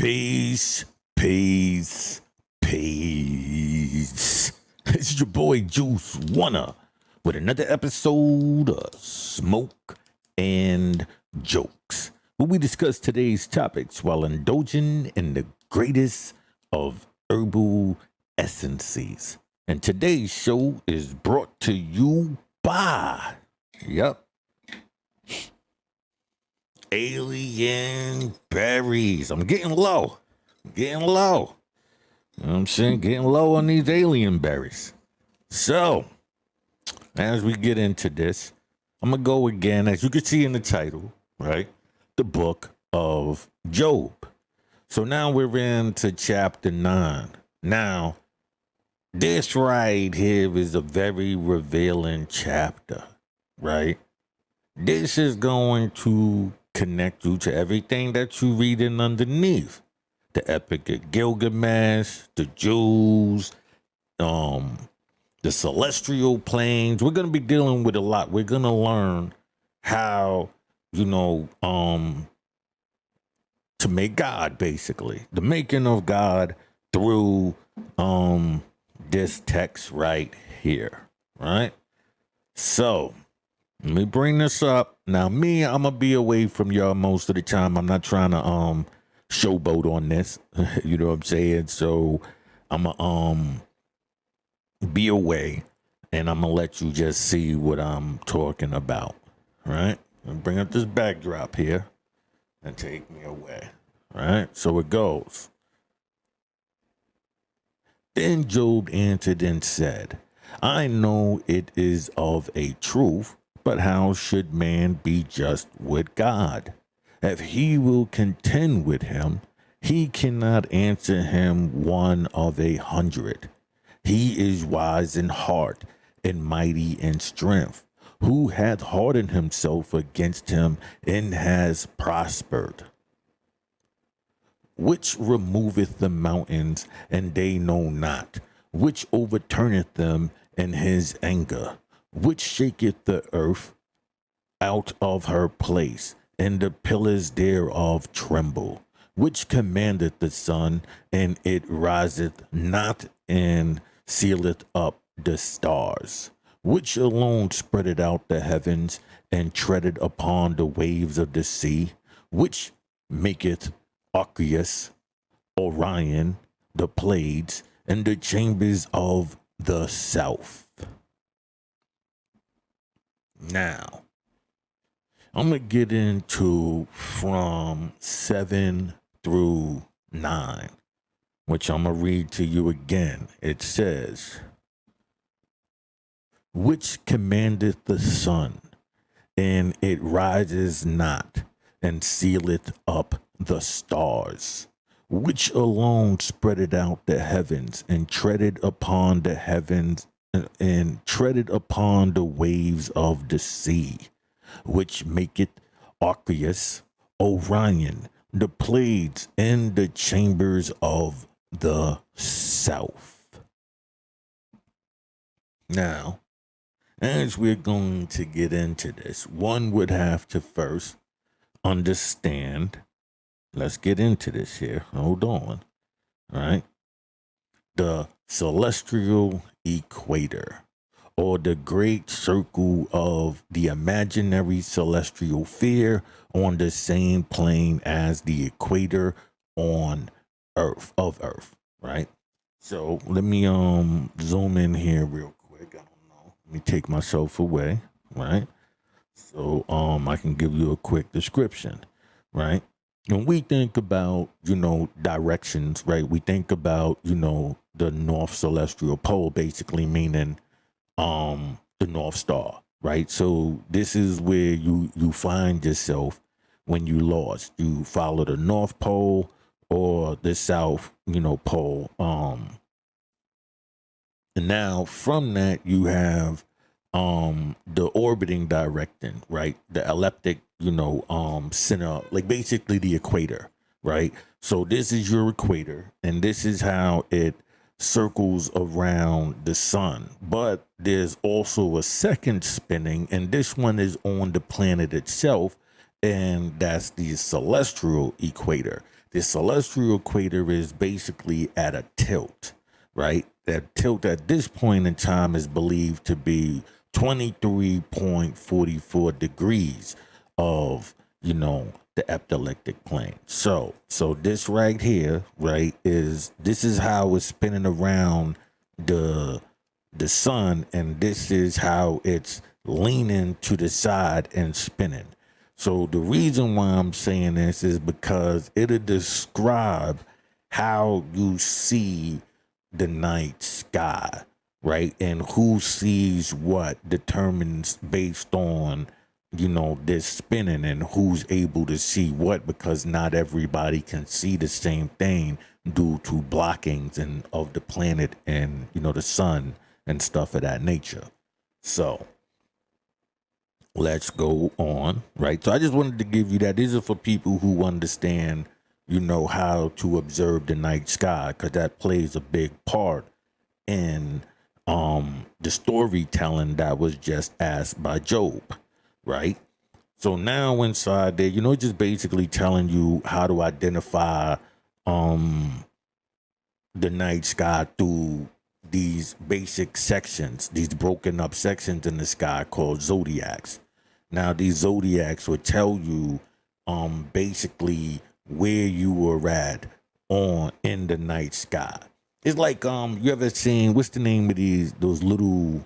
Peace, peace, peace. It's your boy Juice Wanna with another episode of Smoke and Jokes, where we discuss today's topics while indulging in the greatest of herbal essences. And today's show is brought to you by, alien berries. I'm getting low. You know what I'm saying? Getting low on these alien berries. So, as we get into this, I'm going to go again, as you can see in the title, right? The book of Job. So now we're into chapter 9. Now, this right here is a very revealing chapter, right? This is going to connect you to everything that you're reading underneath. The Epic of Gilgamesh, the Jews, the celestial planes. We're going to be dealing with a lot. We're going to learn how, to make God, basically. The making of God through this text right here, right? So, let me bring this up. Now, I'm going to be away from y'all most of the time. I'm not trying to showboat on this. You know what I'm saying? So, I'm going to be away, and I'm going to let you just see what I'm talking about, right? I'm bring up this backdrop here and take me away, right? So it goes. Then Job answered and said, I know it is of a truth, but how should man be just with God? If he will contend with him, he cannot answer him 1 of 100. He is wise in heart and mighty in strength, who hath hardened himself against him and has prospered. Which removeth the mountains, and they know not, which overturneth them in his anger, which shaketh the earth out of her place, and the pillars thereof tremble, which commandeth the sun, and it riseth not, and sealeth up the stars, which alone spreadeth out the heavens, and treadeth upon the waves of the sea, which maketh Arcturus, Orion, the Pleiades, and the chambers of the south. Now, I'm going to get into from 7 through 9, which I'm going to read to you again. It says, which commandeth the sun, and it rises not, and sealeth up the stars, which alone spreadeth out the heavens, and treaded upon the heavens, and treaded upon the waves of the sea, which maketh Arcturus, Orion, the Pleiades, and the chambers of the south. Now, as we're going to get into this, one would have to first understand. Let's get into this here. Hold on. All right. The celestial equator, or the great circle of the imaginary celestial sphere on the same plane as the equator on Earth, right? So let me zoom in here real quick. I don't know. Let me take myself away, right? So I can give you a quick description, right? When we think about, directions, right? We think about, the North Celestial Pole, basically meaning the North Star, right? So this is where you find yourself when you lost. You follow the North Pole or the South, pole. And now from that you have the orbiting direction, right? The elliptic, center, like basically the equator, right? So this is your equator, and this is how it circles around the sun. But there's also a second spinning, and this one is on the planet itself, and that's the celestial equator. the celestial equator is basically at a tilt, right? That tilt at this point in time is believed to be 23.44 degrees of, you know, the epiclinic plane. So this right here, right, this is how it's spinning around the sun, and this is how it's leaning to the side and spinning. So the reason why I'm saying this is because it'll describe how you see the night sky, right? And who sees what determines based on, you know, this spinning, and who's able to see what, because not everybody can see the same thing due to blockings and of the planet and, you know, the sun and stuff of that nature. So let's go on, right? So I just wanted to give you that. These are for people who understand, you know, how to observe the night sky, because that plays a big part in the storytelling that was just asked by Job, right? So now inside there, you know, just basically telling you how to identify the night sky through these basic sections, these broken up sections in the sky called zodiacs. Now these zodiacs will tell you basically where you were at in the night sky. It's like you ever seen, what's the name of those little,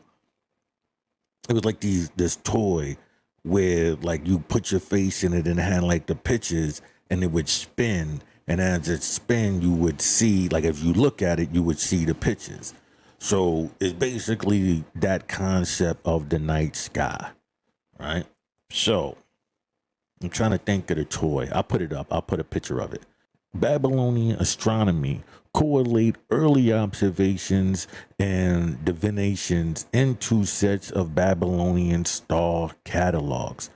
it was like this toy where like you put your face in it and it had like the pictures and it would spin, and as it spin you would see, like if you look at it you would see the pictures. So it's basically that concept of the night sky, right? So I'm trying to think of the toy. I'll put it up. I'll put a picture of it. Babylonian astronomy correlate early observations and divinations into sets of Babylonian star catalogs.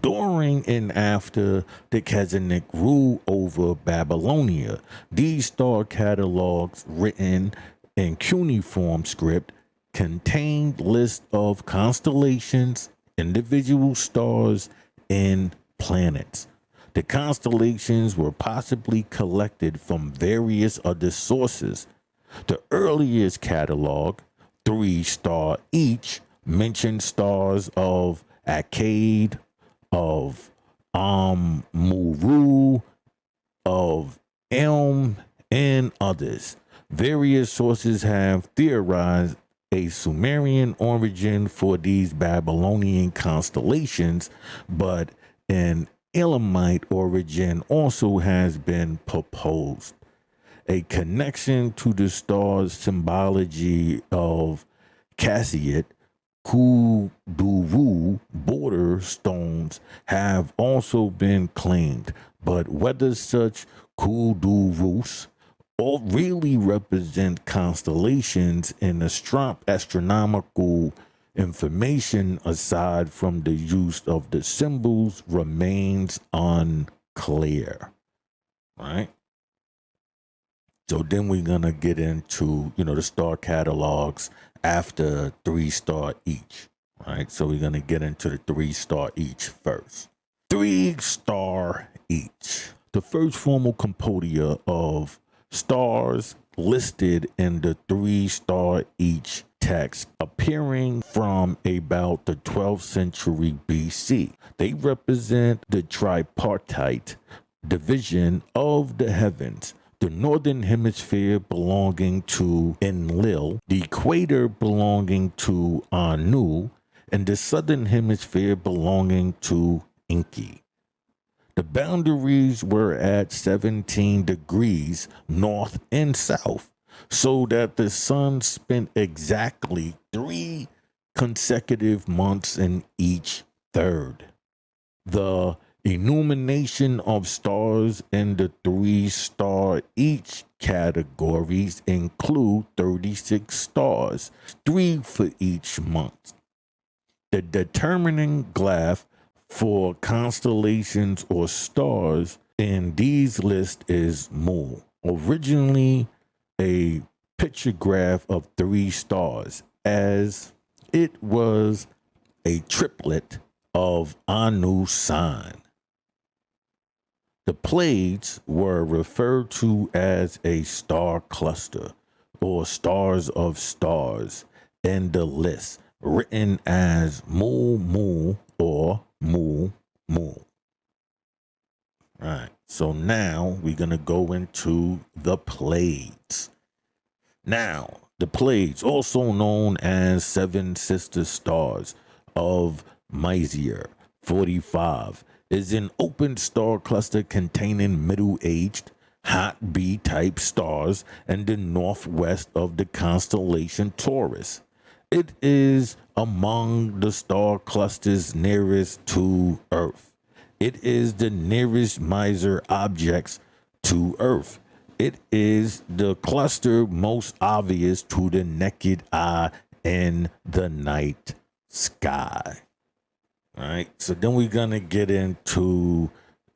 During and after the Khazaritic rule over Babylonia, these star catalogs, written in cuneiform script, contained lists of constellations, individual stars, and planets. The constellations were possibly collected from various other sources. The earliest catalog, 3-star each, mentioned stars of Akkad, of Muru, of Elm, and others. Various sources have theorized a Sumerian origin for these Babylonian constellations, but an Elamite origin also has been proposed. A connection to the stars' symbology of Cassiat, Kuduru border stones have also been claimed, but whether such Kudurus all really represent constellations in astronomical information aside from the use of the symbols remains unclear, right? So then we're gonna get into, you know, the star catalogs after 3-star each, right? So we're gonna get into the 3-star each first. 3-star each. The first formal compendia of stars listed in the 3-star each text appearing from about the 12th century BC. They represent the tripartite division of the heavens, the northern hemisphere belonging to Enlil, the equator belonging to Anu, and the southern hemisphere belonging to Enki. The boundaries were at 17 degrees north and south, so that the sun spent exactly 3 consecutive months in each third. The illumination of stars in the 3-star each categories include 36 stars, 3 for each month. The determining graph for constellations or stars in these lists is Mu. Originally a picture graph of 3 stars, as it was a triplet of Anu sign. The Pleiades were referred to as a star cluster or stars of stars in the list, written as Mu Mu or Mu Mu. Right. So now we're going to go into the Pleiades. Now, the Pleiades, also known as Seven Sister Stars of Messier 45, is an open star cluster containing middle-aged, hot B-type stars in the northwest of the constellation Taurus. It is among the star clusters nearest to Earth. It is the nearest major objects to Earth. It is the cluster most obvious to the naked eye in the night sky. All right. So then we're gonna get into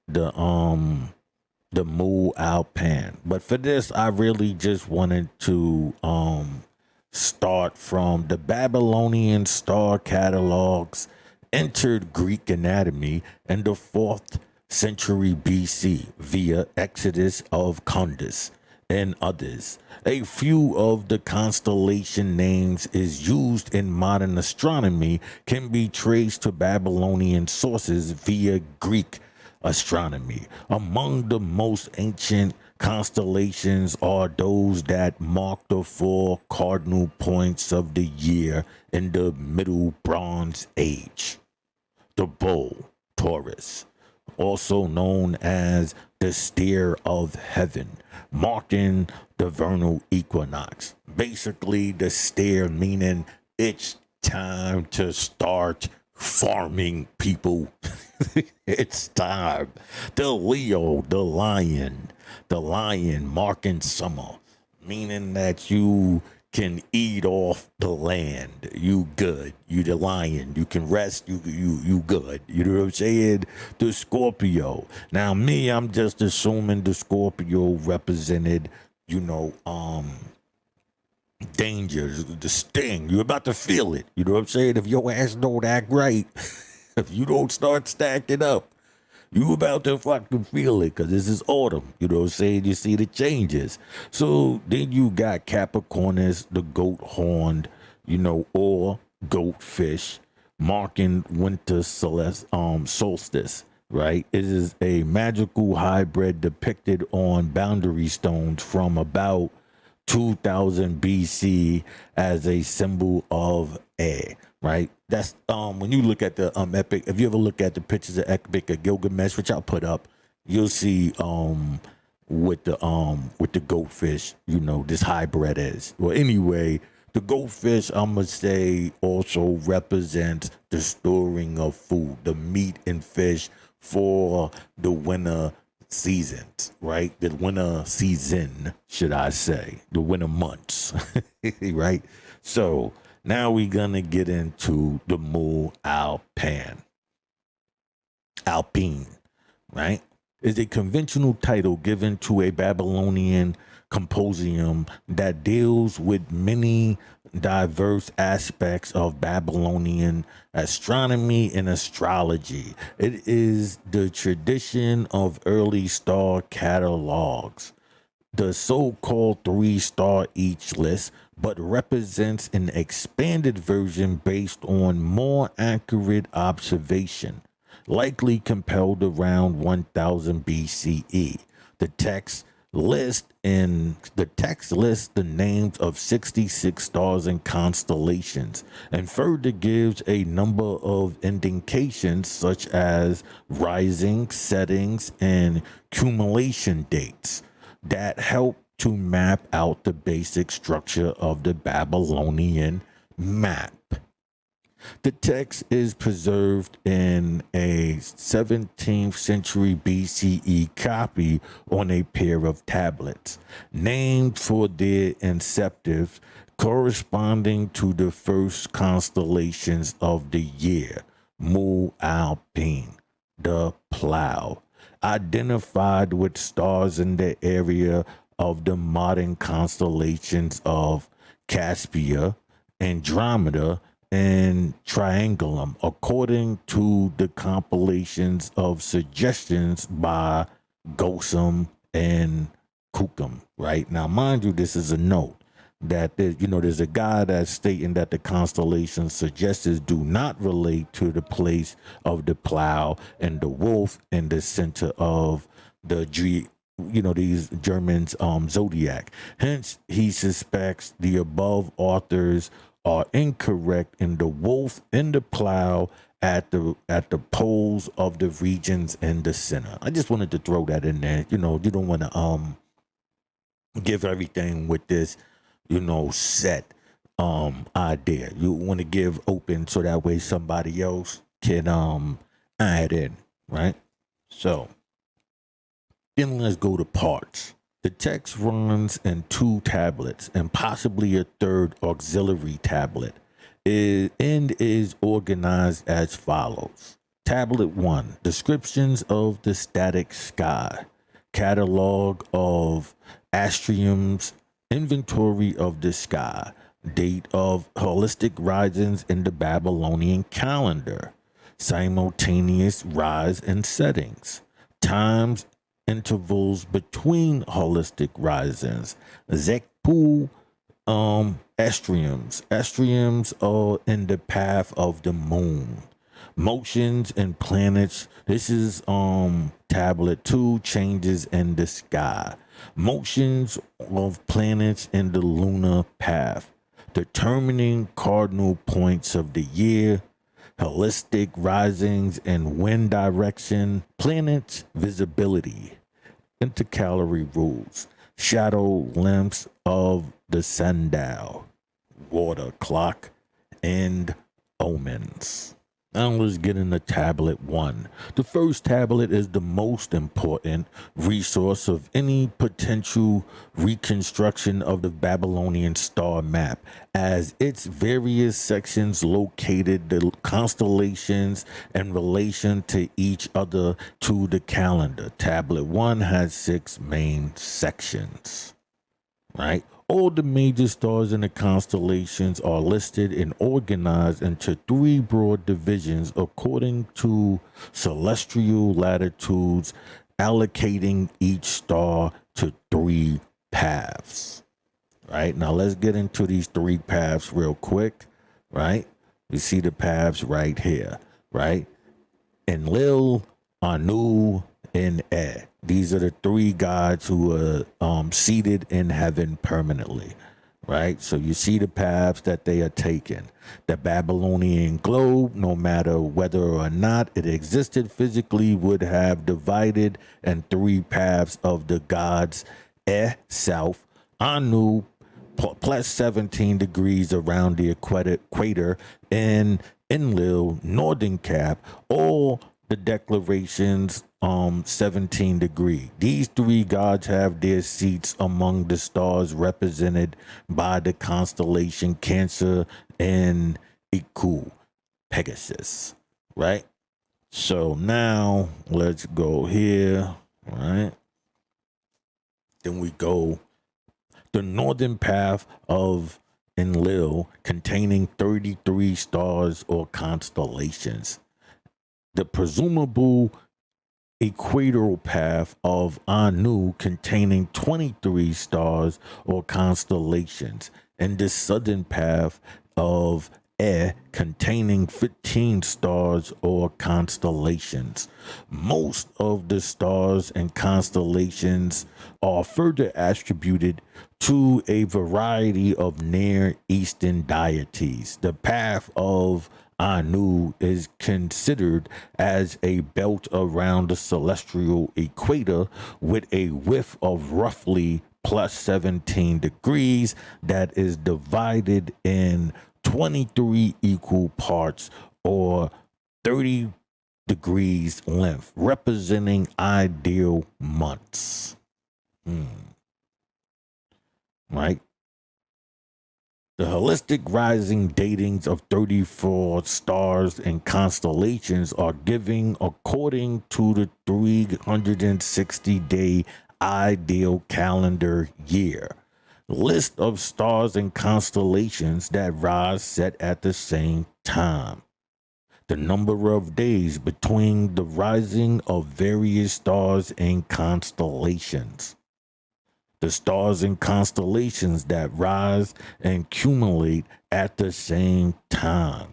the Mu Alpan. But for this, I really just wanted to start from the Babylonian star catalogs entered Greek anatomy in the 4th century BC via Exodus of Cundus and others. A few of the constellation names is used in modern astronomy can be traced to Babylonian sources via Greek astronomy. Among the most ancient constellations are those that mark the 4 cardinal points of the year in the Middle Bronze Age. The Bull, Taurus, also known as the Steer of Heaven, marking the vernal equinox. Basically, the steer meaning it's time to start farming, people. It's time. The Leo, the lion marking summer, meaning that you can eat off the land. You good. You the lion. You can rest. You good. You know what I'm saying? The Scorpio. Now me, I'm just assuming the Scorpio represented, danger, the sting. You're about to feel it. You know what I'm saying? If your ass don't act right, if you don't start stacking up, you about to fucking feel it, because this is autumn. You know what I'm saying? You see the changes. So then you got Capricornus, the goat horned, or goatfish, marking winter solstice, right? It is a magical hybrid depicted on boundary stones from about 2000 BC as a symbol of air, right? That's when you look at the epic, if you ever look at the pictures of Epic of Gilgamesh, which I'll put up, you'll see with the goatfish, this hybrid is. Well, anyway, the goatfish, I'm gonna say, also represents the storing of food, the meat and fish for the winter seasons, right? The winter season, should I say, the winter months, right? So now we're gonna get into the Mu Alpine, right? Is a conventional title given to a Babylonian composium that deals with many diverse aspects of Babylonian astronomy and astrology. It is the tradition of early star catalogs, the so-called 3-star each list, but represents an expanded version based on more accurate observation, likely compiled around 1000 BCE. The text lists the names of 66 stars and constellations, and further gives a number of indications such as rising, settings, and cumulation dates that help to map out the basic structure of the Babylonian map. The text is preserved in a 17th century BCE copy on a pair of tablets, named for their inceptive, corresponding to the first constellations of the year, Mu Alpine, the plow, identified with stars in the area of the modern constellations of Cassia, Andromeda, and Triangulum, according to the compilations of suggestions by Gosum, and Kukum, right? Now, mind you, this is a note that there's a guy that's stating that the constellations suggested do not relate to the place of the plow and the wolf in the center of the these Germans zodiac. Hence, he suspects the above authors are incorrect in the wolf and the plow at the poles of the regions in the center. I just wanted to throw that in there. You don't want to give everything with this set idea. You want to give open so that way somebody else can add in, right? So then let's go to parts. The text runs in 2 tablets and possibly a 3rd auxiliary tablet. It is organized as follows. Tablet 1, descriptions of the static sky, catalog of astriums, inventory of the sky, date of holistic risings in the Babylonian calendar, simultaneous rise and settings, times intervals between holistic risings, Zekpu estriums are in the path of the moon, motions and planets. This is tablet 2, changes in the sky, motions of planets in the lunar path, determining cardinal points of the year, holistic risings and wind direction, planets visibility, intercalary rules, shadow lengths of the sundial, water clock, and omens. Now let's get into tablet 1. The first tablet is the most important resource of any potential reconstruction of the Babylonian star map, as its various sections located the constellations in relation to each other to the calendar. Tablet 1 has 6 main sections, right? All the major stars in the constellations are listed and organized into 3 broad divisions according to celestial latitudes, allocating each star to 3 paths. Right, now let's get into these 3 paths real quick. Right, you see the paths right here, right? Enlil, Anu, and E. These are the 3 gods who are seated in heaven permanently, right? So you see the paths that they are taking. The Babylonian globe, no matter whether or not it existed physically, would have divided in 3 paths of the gods: E, south, Anu, plus 17 degrees around the equator, and Enlil, northern cap, all the declarations 17 degree. These 3 gods have their seats among the stars represented by the constellation Cancer and Iku, Pegasus, right? So now let's go here, right? Then we go the northern path of Enlil, containing 33 stars or constellations. The presumable equatorial path of Anu, containing 23 stars or constellations, and the southern path of E, containing 15 stars or constellations. Most of the stars and constellations are further attributed to a variety of Near Eastern deities. The path of Anu is considered as a belt around the celestial equator with a width of roughly plus 17 degrees that is divided in 23 equal parts or 30 degrees length, representing ideal months. Right? The holistic rising datings of 34 stars and constellations are given according to the 360-day ideal calendar year. List of stars and constellations that rise set at the same time. the number of days between the rising of various stars and constellations. The stars and constellations that rise and accumulate at the same time.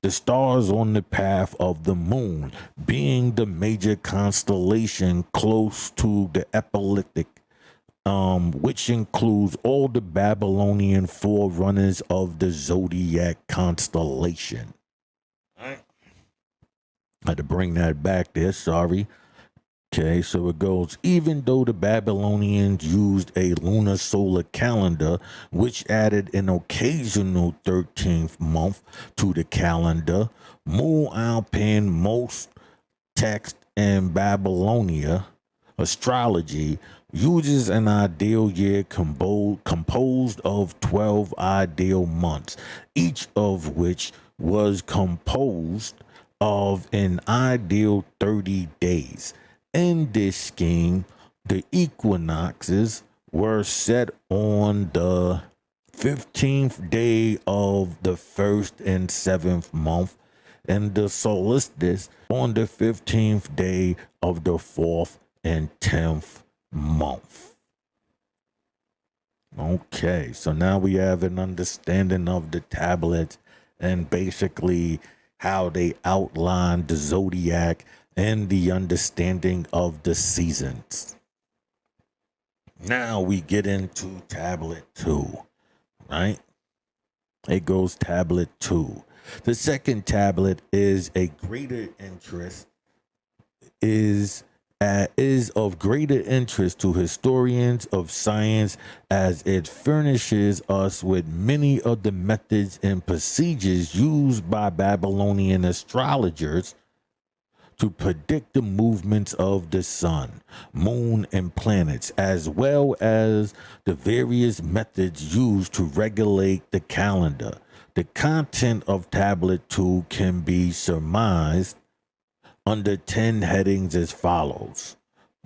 The stars on the path of the moon being the major constellation close to the ecliptic, which includes all the Babylonian forerunners of the zodiac constellation. I had to bring that back there, sorry. Okay, so it goes, even though the Babylonians used a lunar solar calendar, which added an occasional 13th month to the calendar, Alpine, most text in Babylonia, astrology, uses an ideal year composed of 12 ideal months, each of which was composed of an ideal 30 days. In this scheme, the equinoxes were set on the 15th day of the 1st and 7th month, and the solstice on the 15th day of the 4th and 10th month. Okay, so now we have an understanding of the tablets and basically how they outline the zodiac and the understanding of the seasons. Now we get into tablet 2, right? It goes tablet 2. The second tablet is a greater interest, is of greater interest to historians of science, as it furnishes us with many of the methods and procedures used by Babylonian astrologers to predict the movements of the sun, moon, and planets, as well as the various methods used to regulate the calendar. The content of Tablet 2 can be surmised under 10 headings as follows,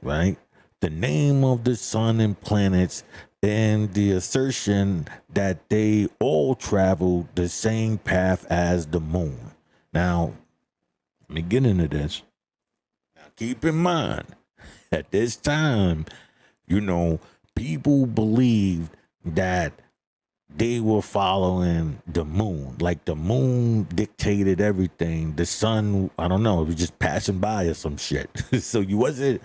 right? The name of the sun and planets, and the assertion that they all travel the same path as the moon. Now, let me get into this. Now, keep in mind, at this time, people believed that they were following the moon. Like the moon dictated everything. The sun, I don't know, it was just passing by or some shit. So you wasn't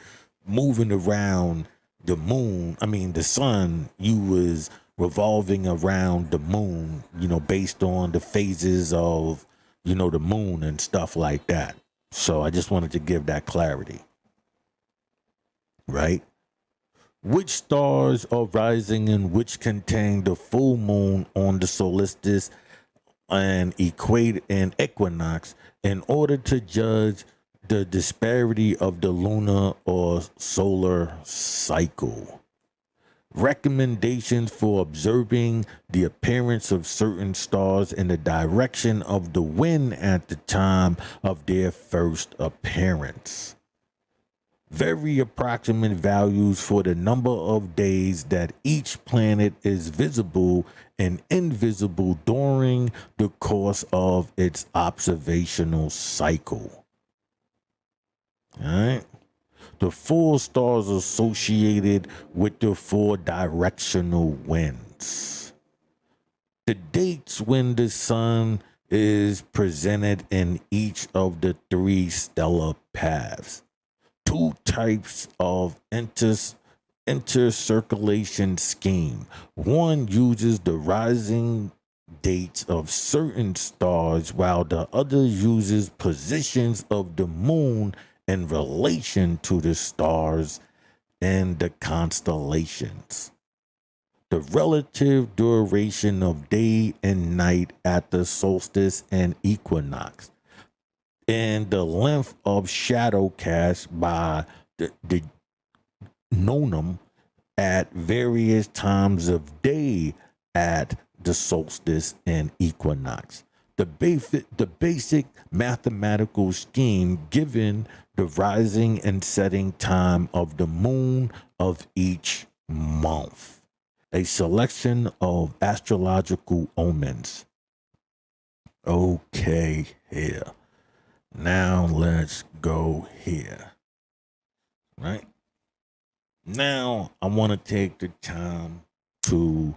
moving around the moon. The sun, you was revolving around the moon, based on the phases of, the moon and stuff like that. So I just wanted to give that clarity. Right? Which stars are rising and which contain the full moon on the solstice and equinox, in order to judge the disparity of the lunar or solar cycle. Recommendations for observing the appearance of certain stars and the direction of the wind at the time of their first appearance. Very approximate values for the number of days that each planet is visible and invisible during the course of its observational cycle. All right. The 4 stars associated with the 4 directional winds. The dates when the sun is presented in each of the 3 stellar paths. 2 types of intercirculation scheme. One uses the rising dates of certain stars, while the other uses positions of the moon in relation to the stars and the constellations. The relative duration of day and night at the solstice and equinox, and the length of shadow cast by the nonum at various times of day at the solstice and equinox. The basic mathematical scheme given the rising and setting time of the moon of each month. A selection of astrological omens. Okay, here. Now let's go here. Right? Now I want to take the time to,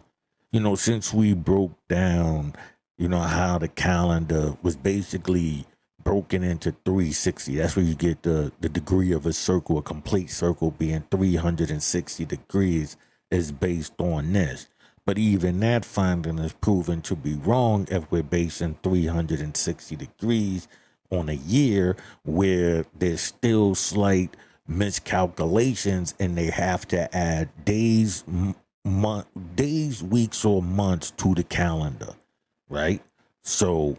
since we broke down, how the calendar was basically broken into 360. That's where you get the degree of a circle. A complete circle being 360 degrees is based on this. But even that finding is proven to be wrong if we're basing 360 degrees on a year where there's still slight miscalculations and they have to add days, weeks, or months to the calendar, right? So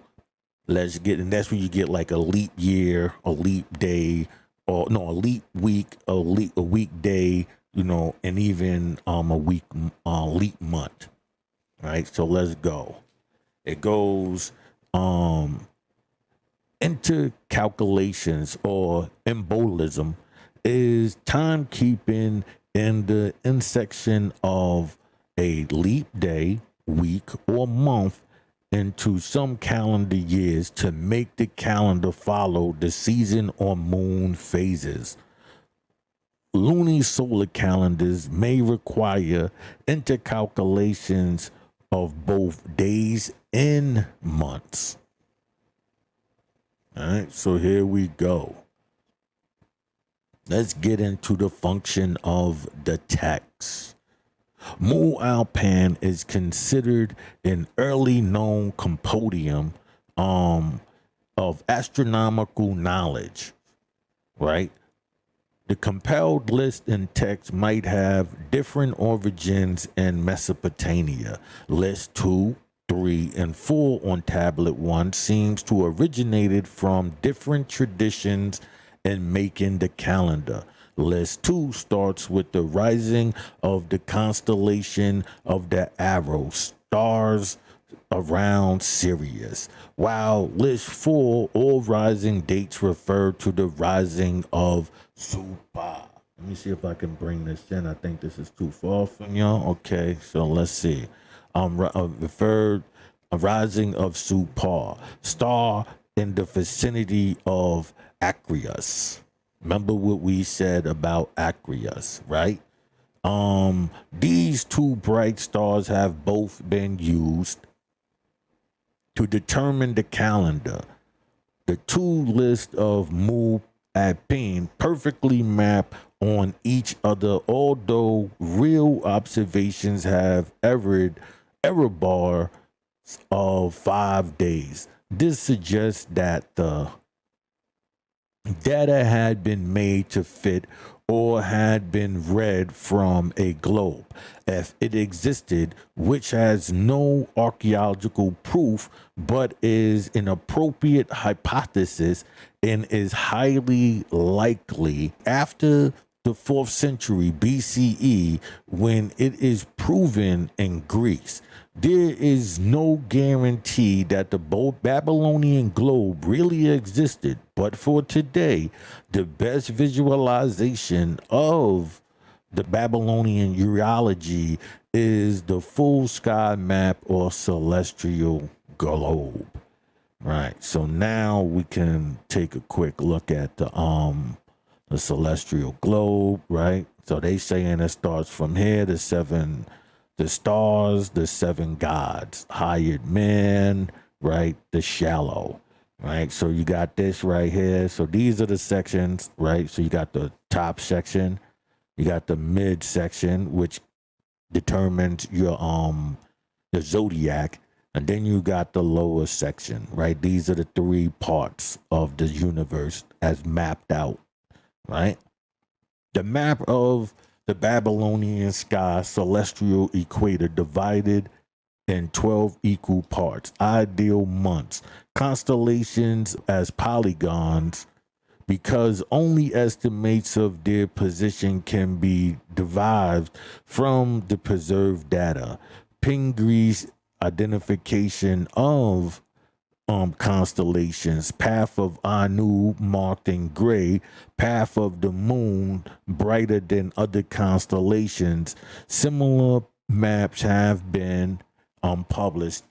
let's get, and that's where you get like a leap year, a leap day, or no, a leap week, a weekday, and even a leap month, right? So let's go. It goes into calculations, or embolism is timekeeping in the intersection of a leap day, week, or month into some calendar years to make the calendar follow the season or moon phases. Lunisolar calendars may require intercalculations of both days and months. All right, so here we go. Let's get into the function of the text. Mu-Alpan is considered an early known compendium of astronomical knowledge, right? The compiled list in text might have different origins in Mesopotamia. List 2, 3, and 4 on tablet 1 seems to originated from different traditions in making the calendar. List 2 starts with the rising of the constellation of the Arrow stars around Sirius, while list 4 all rising dates refer to the rising of Supa. Let me see if I can bring this in. I think this is too far from y'all. Okay, so let's see. Referred a rising of Supa, star in the vicinity of Arcturus. Remember what we said about Arcturus, right? These two bright stars have both been used to determine the calendar. The two lists of Mu-Alpan perfectly map on each other, although real observations have error bar of 5 days. This suggests that the data had been made to fit or had been read from a globe, if it existed, which has no archaeological proof but is an appropriate hypothesis and is highly likely after the 4th century BCE, when it is proven in Greece. There is no guarantee that the Babylonian globe really existed, but for today, the best visualization of the Babylonian geology is the full sky map or celestial globe. Right, so now we can take a quick look at the celestial globe, right? So they saying it starts from here, the stars, the 7 gods, hired men, right? The shallow, right? So you got this right here. So these are the sections, right? So you got the top section, you got the mid section, which determines your the zodiac, and then you got the lower section, right? These are the 3 parts of the universe as mapped out, right? The map of the Babylonian sky celestial equator divided in 12 equal parts, ideal months, constellations as polygons, because only estimates of their position can be derived from the preserved data. Pingree's identification of constellations, path of Anu marked in gray, path of the moon brighter than other constellations. Similar maps have been published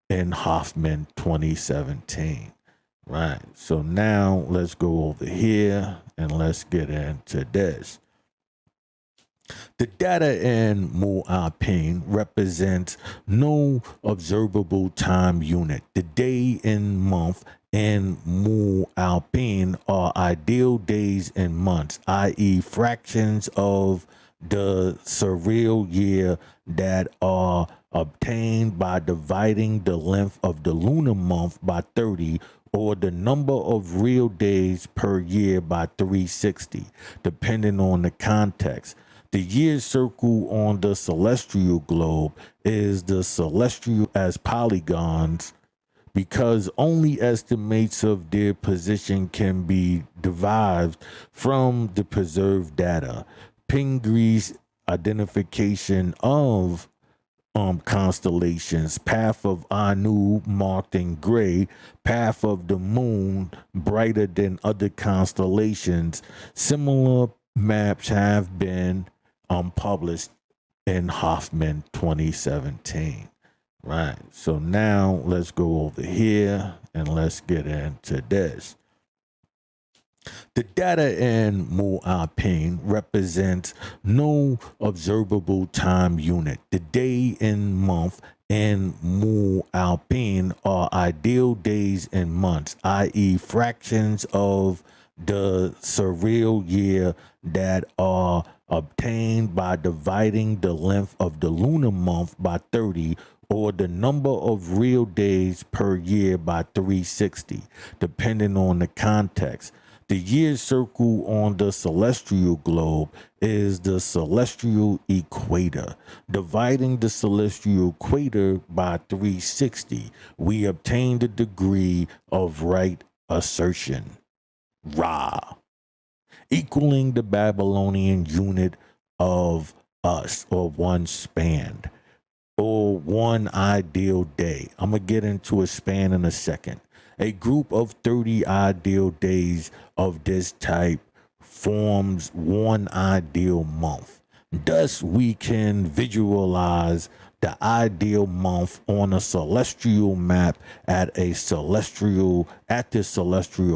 in Hoffman 2017. Right. So now let's go over here and let's get into this. The data in Mu Alpine represents no observable time unit. The day and month in Mu Alpine are ideal days and months, i.e. fractions of the surreal year that are obtained by dividing the length of the lunar month by 30, or the number of real days per year by 360, depending on the context. The year circle on the celestial globe is the celestial as polygons because only estimates of their position can be derived from the preserved data. Pingree's identification of constellations, path of Anu marked in gray, path of the moon brighter than other constellations. Similar maps have been published in Hoffman 2017. Right. So now let's go over here and let's get into this. The data in Mu Alpine represents no observable time unit. The day and month in Mu Alpine are ideal days and months, i.e. fractions of the surreal year that are obtained by dividing the length of the lunar month by 30, or the number of real days per year by 360, depending on the context. The year circle on the celestial globe is the celestial equator. Dividing the celestial equator by 360, we obtain the degree of right assertion, Ra, equaling the Babylonian unit of us, or one span, or one ideal day. I'm going to get into a span in a second. A group of 30 ideal days of this type forms one ideal month. Thus, we can visualize the ideal month on a celestial map at the celestial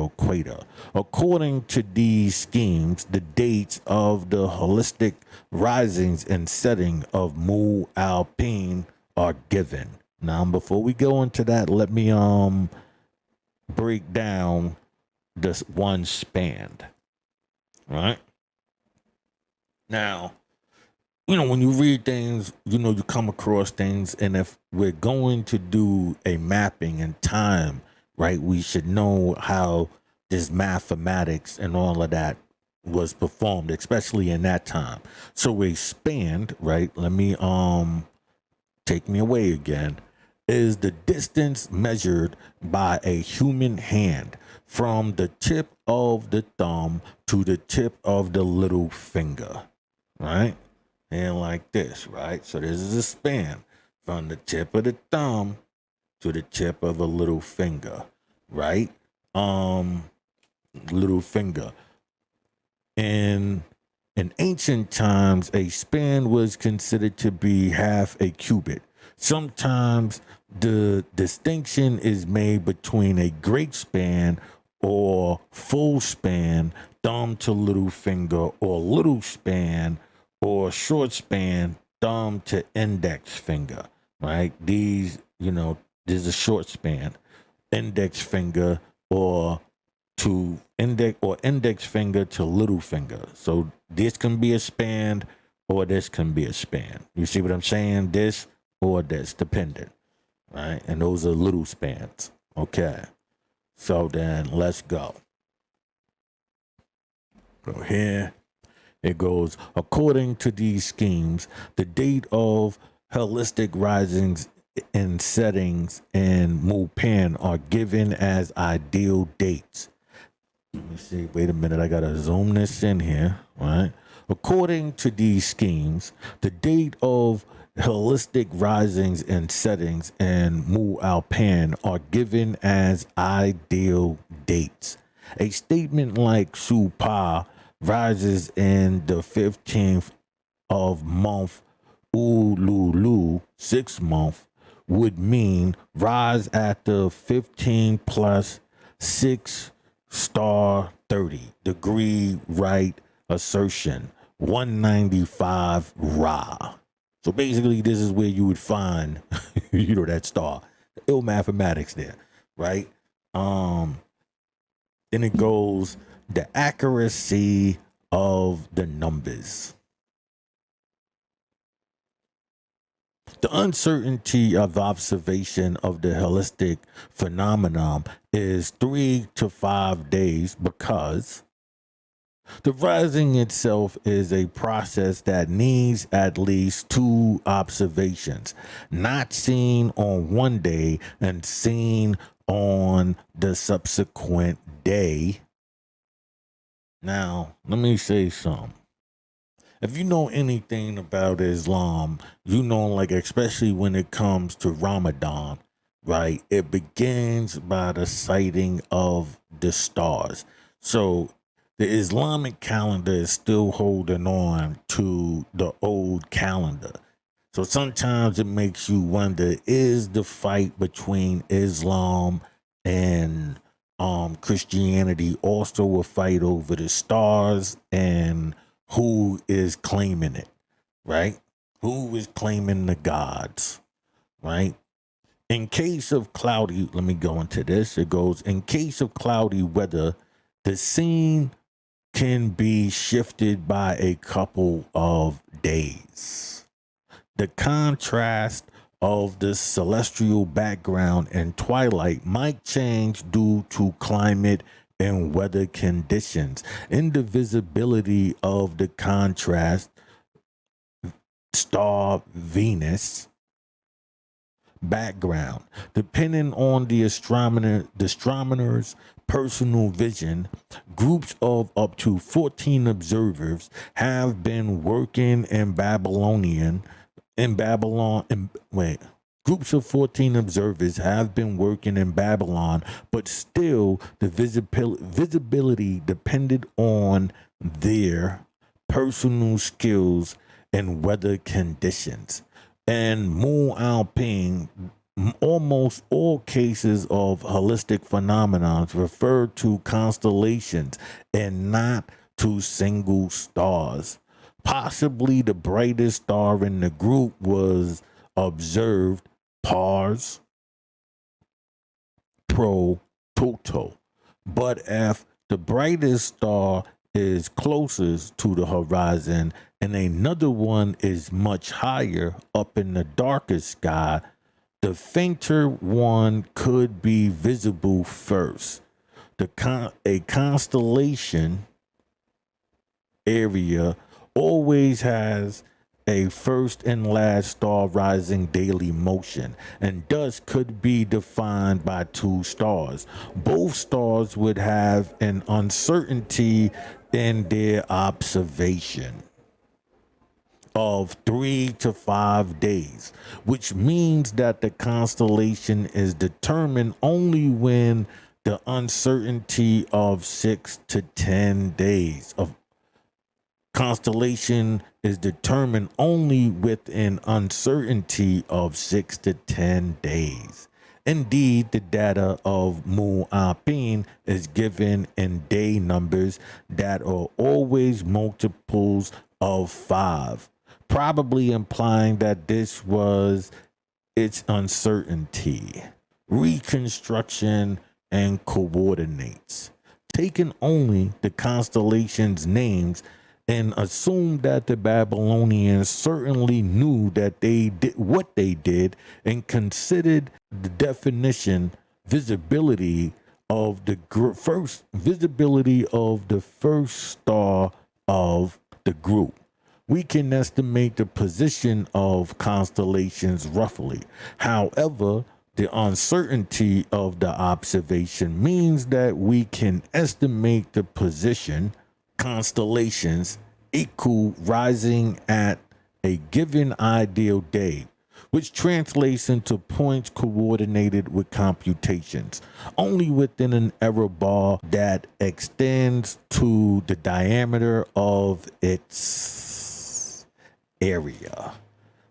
equator. According to these schemes, the dates of the holistic risings and setting of Mu Alpine are given. Now, before we go into that, let me break down this one span. Right now, when you read things, you come across things, and if we're going to do a mapping in time, right, we should know how this mathematics and all of that was performed, especially in that time. So a span, right, let me take me away again, is the distance measured by a human hand from the tip of the thumb to the tip of the little finger, right? And like this, right? So this is a span from the tip of the thumb to the tip of a little finger, right? Little finger. In ancient times, a span was considered to be half a cubit. Sometimes the distinction is made between a great span or full span, thumb to little finger, or little span or short span, thumb to index finger, right? These, there's a short span, index finger or index finger to little finger. So this can be a span or this can be a span. You see what I'm saying? This or this, dependent, right? And those are little spans. Okay. So then let's go. So here it goes. According to these schemes, the date of holistic risings and settings in Mupan are given as ideal dates. Let me see. Wait a minute. I got to zoom this in here, right? According to these schemes, the date of holistic risings and settings in Mu Alpan are given as ideal dates. A statement like Supa rises in the 15th of month Ululu, 6th month, would mean rise at the 15 plus 6 star 30-degree right assertion, 195 Ra. So basically, this is where you would find, that star. Ill mathematics there, right? Then it goes the accuracy of the numbers. The uncertainty of observation of the holistic phenomenon is 3 to 5 days because the rising itself is a process that needs at least 2 observations, not seen on one day and seen on the subsequent day. Now, let me say something. If you know anything about Islam, like, especially when it comes to Ramadan, right? It begins by the sighting of the stars. So the Islamic calendar is still holding on to the old calendar. So sometimes it makes you wonder, is the fight between Islam and Christianity also a fight over the stars and who is claiming it, right? Who is claiming the gods, right? In case of cloudy, let me go into this. It goes, in case of cloudy weather, the scene can be shifted by a couple of days. The contrast of the celestial background and twilight might change due to climate and weather conditions. Indivisibility of the contrast star Venus background, depending on the astronomer's personal vision. Groups of up to 14 observers have been working in Groups of 14 observers have been working in Babylon, but still the visibility depended on their personal skills and weather conditions. And Mu'alping, almost all cases of holistic phenomena refer to constellations and not to single stars. Possibly the brightest star in the group was observed Pars Pro Toto. But if the brightest star is closest to the horizon and another one is much higher up in the darker sky, the fainter one could be visible first. A constellation area always has a first and last star rising daily motion, and thus could be defined by 2 stars. Both stars would have an uncertainty in their observation of 3 to 5 days, which means that the constellation is determined only when the uncertainty of 6 to 10 days of constellation is determined only with an uncertainty of 6 to 10 days. Indeed, the data of Mu'alpin is given in day numbers that are always multiples of 5, probably implying that this was its uncertainty, reconstruction, and coordinates. Taken only the constellations' names and assume that the Babylonians certainly knew that they did what they did and considered the definition visibility of the first star of the group. We can estimate the position of constellations roughly. However, the uncertainty of the observation means that we can estimate the position constellations equal rising at a given ideal day, which translates into points coordinated with computations, only within an error bar that extends to the diameter of its area.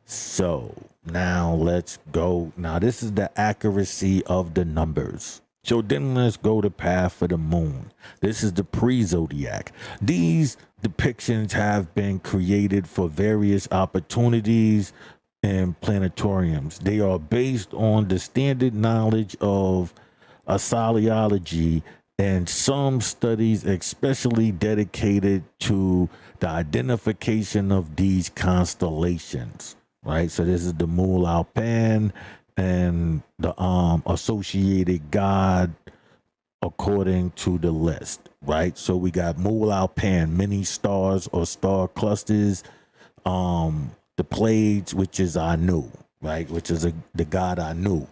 So now let's go. Now this is the accuracy of the numbers. So then let's go to Path of the Moon. This is the pre-zodiac. These depictions have been created for various opportunities and planetariums. They are based on the standard knowledge of astrology and some studies especially dedicated to the identification of these constellations, right? So this is the Mul Alpan and the associated god according to the list, right? So we got Mul Alpan, many stars or star clusters, the Pleiades, which is Anu, right? Which is the god Anu.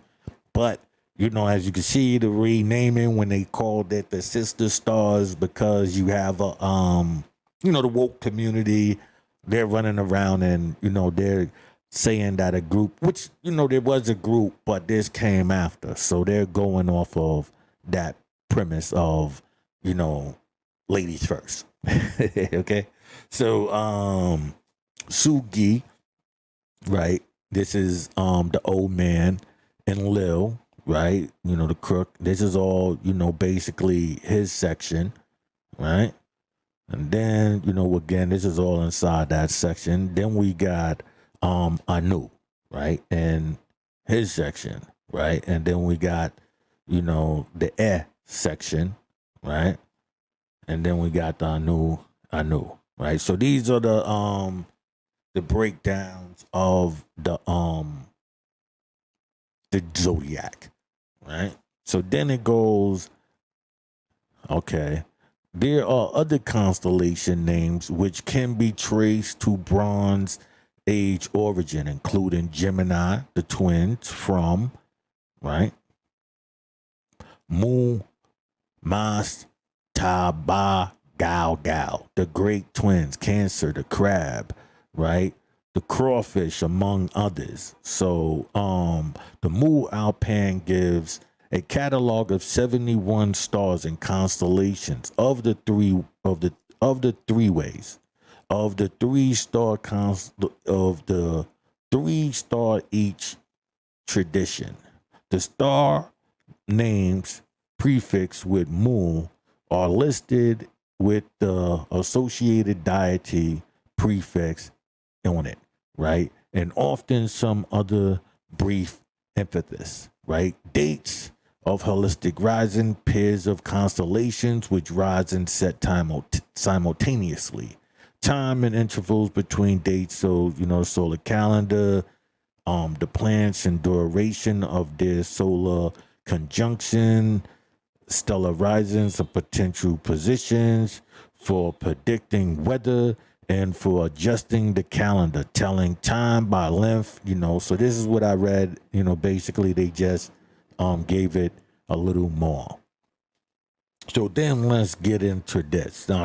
But you know, as you can see, the renaming when they called it the sister stars, because you have a you know, the woke community, they're running around and, you know, they're saying that a group, which, you know, there was a group, but this came after. So they're going off of that premise of, you know, ladies first. Okay. So Sugi, right? This is the old man, and Lil, right? You know, the crook. This is all, you know, basically his section, right? And then, you know, again, this is all inside that section. Then we got Anu, right? And his section, right? And then we got, you know, the section, right? And then we got the Anu, right? So these are the breakdowns of the zodiac, right? So then it goes, okay, there are other constellation names which can be traced to Bronze Age origin, including Gemini, the twins from, right? Mu, Mas, Ta, Ba, Gao, Gao, the great twins, Cancer, the crab, right? The crawfish, among others. So the Mu Alpan gives a catalog of 71 stars and constellations of the three ways of the 3-star each tradition. The star names prefixed with Mu are listed with the associated deity prefix on it, right? And often some other brief emphasis, right? Dates of holistic rising, pairs of constellations which rise and set simultaneously. Time and intervals between dates, so, you know, solar calendar, the planets and duration of their solar conjunction, stellar risings of potential positions for predicting weather and for adjusting the calendar, telling time by length, you know. So this is what I read, you know, basically they just gave it a little more. So then let's get into this. Now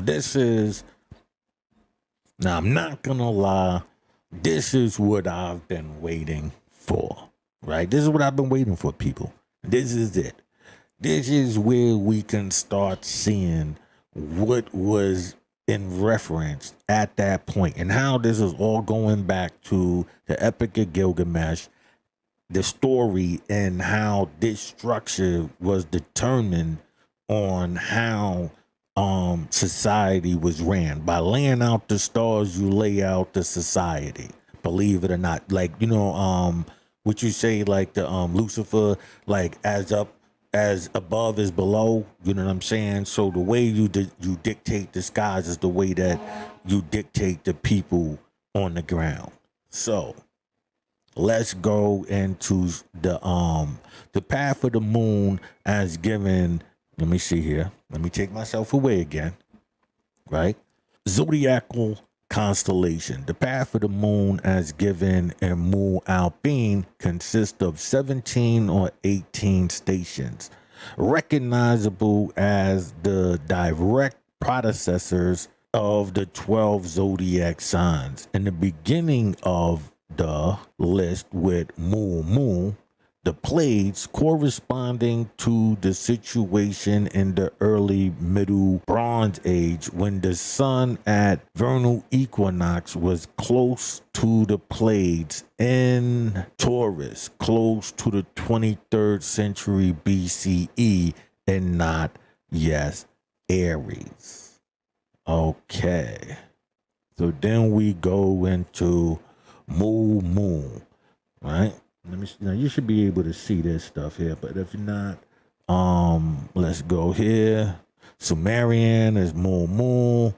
I'm not gonna lie, this is what I've been waiting for, right? This is what I've been waiting for, people. This is it. This is where we can start seeing what was in reference at that point and how this is all going back to the Epic of Gilgamesh, the story, and how this structure was determined on how society was ran. By laying out the stars, you lay out the society, believe it or not. Like, you know, what you say, like the Lucifer, like as above is below, you know what I'm saying? So the way you dictate the skies is the way that you dictate the people on the ground. So let's go into the Path of the Moon as given. Let me see here. Let me take myself away again. Right? Zodiacal constellation. The Path of the Moon as given in Mu Alpine consists of 17 or 18 stations, recognizable as the direct predecessors of the 12 zodiac signs. In the beginning of the list with Mu, the Pleiades, corresponding to the situation in the early middle Bronze Age when the sun at vernal equinox was close to the Pleiades in Taurus, close to the 23rd century BCE, and not, yes, Aries. Okay. So then we go into moon, right? Let me see. Now you should be able to see this stuff here, but if you're not, let's go here. Sumerian is moon,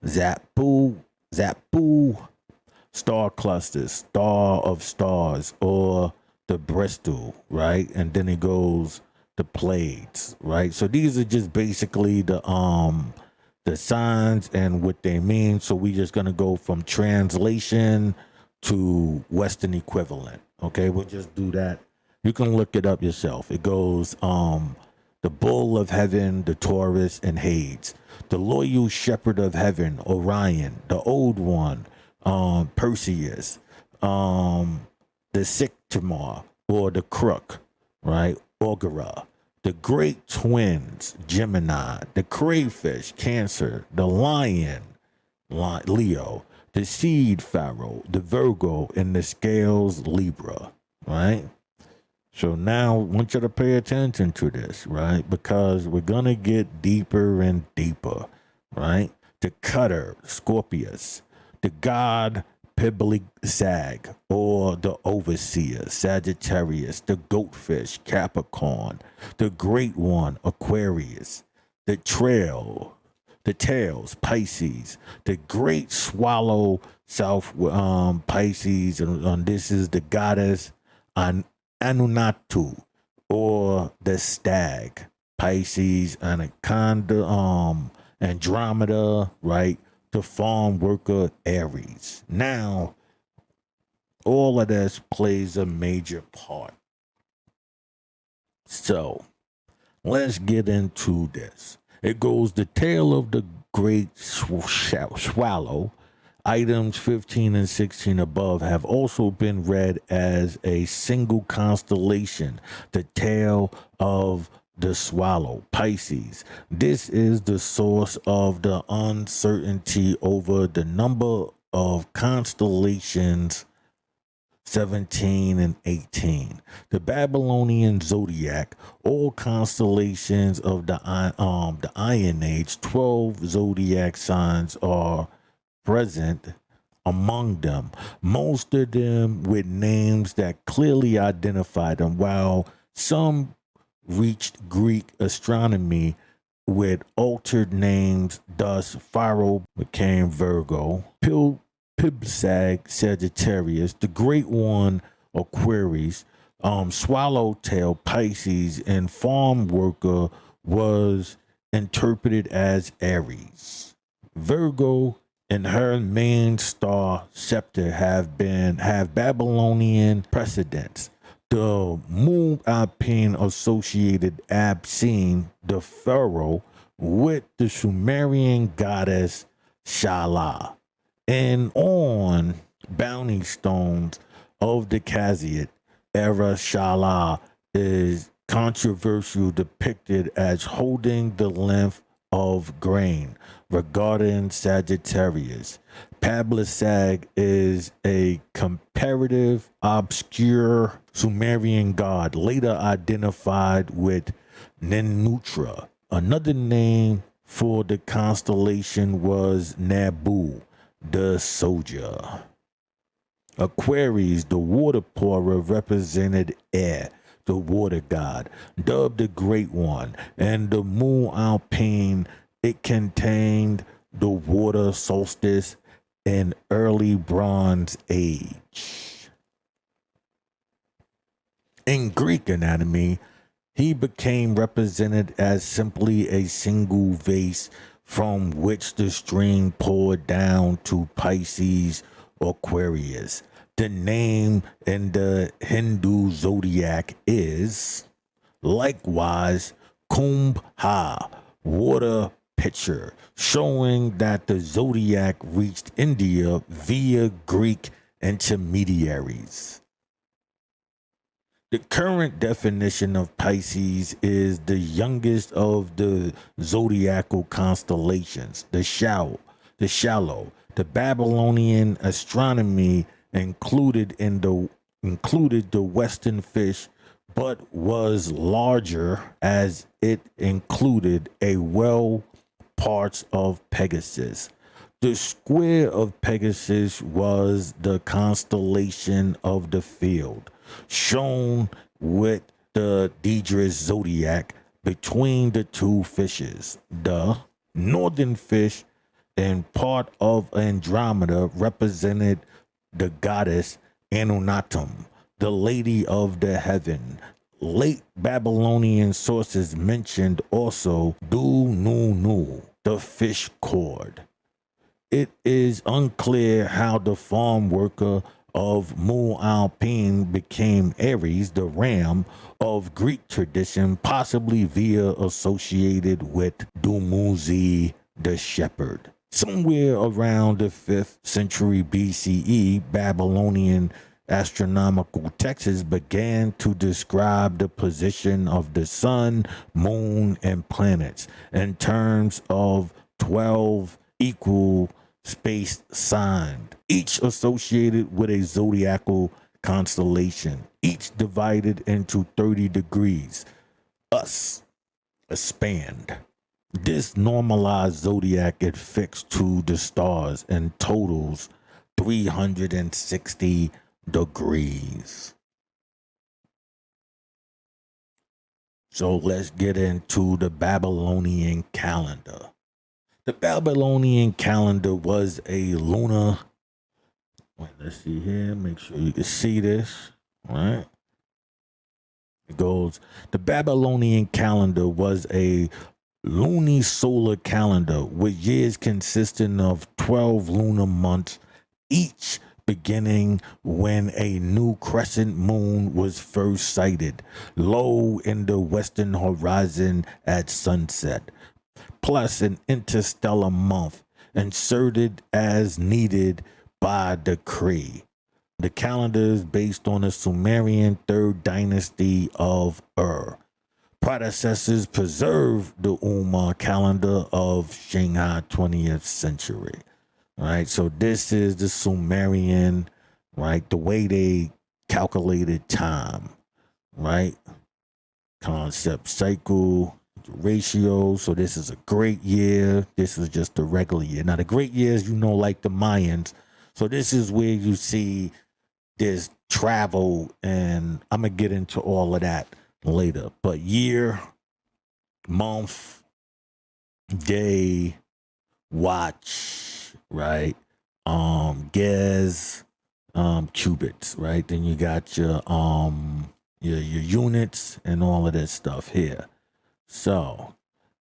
Zapu, star clusters, star of stars, or the Bristol, right? And then it goes the Pleiades, right? So these are just basically the signs and what they mean. So we just gonna go from translation to Western equivalent. Okay, we'll just do that. You can look it up yourself. It goes the bull of heaven, the Taurus and Hades, the loyal shepherd of heaven, Orion, the old one, Perseus, the Sycamore or the crook, right? Ogura, the great twins, Gemini, the crayfish, Cancer, the lion, Leo, the seed, Pharaoh, the Virgo, and the scales, Libra, right? So now I want you to pay attention to this, right? Because we're going to get deeper and deeper, right? The cutter, Scorpius, the god, Piblig-Sag, or the overseer, Sagittarius, the goatfish, Capricorn, the great one, Aquarius, the tails, Pisces, the great swallow, South Pisces, and this is the goddess Anunnaki, or the stag, Pisces, Anaconda, Andromeda, right? The farm worker, Aries. Now, all of this plays a major part. So, let's get into this. It goes the tale of the great swallow. Items 15 and 16 above have also been read as a single constellation, the tale of the swallow, Pisces. This is the source of the uncertainty over the number of constellations 17 and 18. The Babylonian zodiac, all constellations of the Iron Age, 12 zodiac signs are present among them, most of them with names that clearly identify them, while some reached Greek astronomy with altered names. Thus, Pharaoh became Virgo, Piblig-Sag, Sagittarius, the Great One, Aquarius, Swallowtail, Pisces, and Farm Worker was interpreted as Aries. Virgo and her main star scepter have Babylonian precedents. The moon Alpine associated Absine, the pharaoh, with the Sumerian goddess Shala. And on bounty stones of the Khazid era, Shala is controversial, depicted as holding the length of grain, regarding Sagittarius. Piblig-Sag is a comparative obscure Sumerian god, later identified with Ninnutra. Another name for the constellation was Nabu, the soldier. Aquarius, the water pourer, represented air, the water god, dubbed the Great One, and the moon Alpine, it contained the water solstice in early Bronze Age. In Greek anatomy, he became represented as simply a single vase from which the stream poured down to Pisces or Aquarius. The name in the Hindu zodiac is likewise Kumbh, water pitcher, showing that the zodiac reached India via Greek intermediaries. The current definition of Pisces is the youngest of the zodiacal constellations, the shallow. The Babylonian astronomy included the Western fish, but was larger as it included a parts of Pegasus. The square of Pegasus was the constellation of the field, shown with the Deidre's zodiac between the two fishes. The northern fish and part of Andromeda represented the goddess Anunnatum, the lady of the heaven. Late Babylonian sources mentioned also Du-Nu-Nu, the fish cord. It is unclear how the farm worker of Mu-Alpine became Aries, the ram of Greek tradition, possibly via associated with Dumuzi, the shepherd. Somewhere around the 5th century BCE, Babylonian astronomical texts began to describe the position of the sun, moon, and planets in terms of 12 equal spaced signs, each associated with a zodiacal constellation, each divided into 30 degrees, thus expand. This normalized zodiac is fixed to the stars and totals 360 degrees. So let's get into the Babylonian calendar. The Babylonian calendar was a lunar. Wait, let's see here. Make sure you can see this. All right. It goes. The Babylonian calendar was a lunisolar calendar with years consisting of 12 lunar months, each beginning when a new crescent moon was first sighted low in the western horizon at sunset, plus an interstellar month inserted as needed by decree. The calendar is based on the Sumerian third dynasty of Ur. Predecessors preserved the Umar calendar of Shanghai 20th century. Right, so this is the Sumerian, right, the way they calculated time, right, concept cycle, ratio. So this is a great year. This is just a regular year. Now the great years, you know, like the Mayans. So this is where you see this travel, and I'm gonna get into all of that later. But year, month, day, watch, right, Gez, cubits, right? Then you got your units and all of this stuff here. So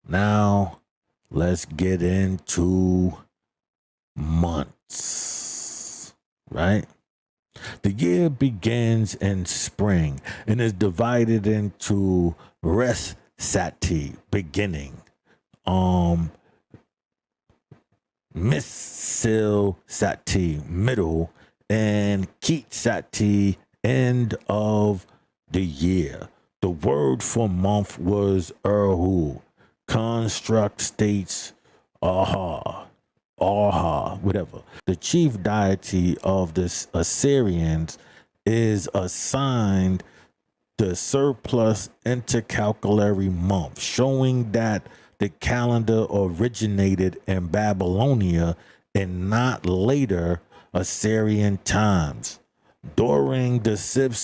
now let's get into months, right? The year begins in spring and is divided into Res Sati, beginning, Misil Sati, middle, and Keet Sati, end of the year. The word for month was Erhu. Construct states Aha, whatever. The chief deity of the Assyrians is assigned the surplus intercalculary month, showing that the calendar originated in Babylonia and not later Assyrian times. During the 6th